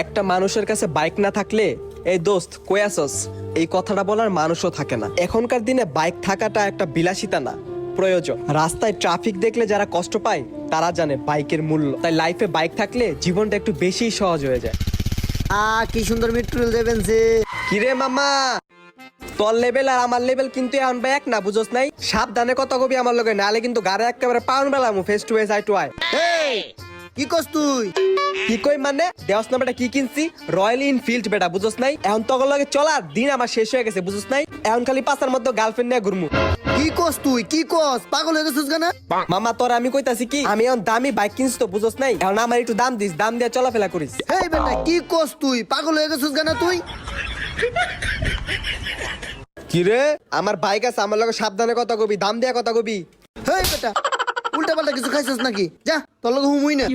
একটা মানুষের কাছে বাইক না থাকলে এই দোস্ত কই আসস এই কথাটা বলার মানুষও থাকে না। এখনকার দিনে বাইক থাকাটা একটা বিলাসিতা না, প্রয়োজন। রাস্তায় ট্রাফিক দেখলে যারা কষ্ট পায় তারা জানে বাইকের মূল্য। তাই লাইফে বাইক থাকলে জীবনটা একটু বেশি সহজ হয়ে যায়। কি সুন্দর মেট্রো রেল দেবেন যে। কিরে মামা, তোর লেভেল আর আমার লেভেল কিন্তু এখন ভাই এক না, বুঝোস নাই? সাবধানে কথা কবি আমার লগে, নালে কিন্তু গাড়ি একেবারে পাউন বেলামু face to face eye to eye. কি কস তুই? কি কই মানে দেওয়াস না বেটা, কি কিনছি? রয়্যাল এনফিল্ড বেটা, বুঝোস নাই? এখন তখন লগে চলার দিন আমার শেষ হয়ে গেছে, বুঝোস নাই? এখন খালি পাঁচার মধ্যে গার্লফ্রেন্ড নিয়ে ঘুরমু। কি কস তুই? কি কস? পাগল হয়ে গেছিস কেন? মামা তোর আমি কইতাছি কি, আমি এখন দামি বাইক কিনছি তো, বুঝোস নাই? এখন আমার একটু দাম দিস, দাম দিয়ে চলাফেরা করিস। হেই বেটা, কি কস তুই? পাগল হয়ে গেছিস কেন তুই? কি রে, আমার বাইক আছে, আমার লগে সাবধানে কথা কবি, দাম দিয়া কথা কবি। হেই বেটা, উল্টা পাল্টা কিছু খাইছিস নাকি? যা, তোর লগে হুমুই না।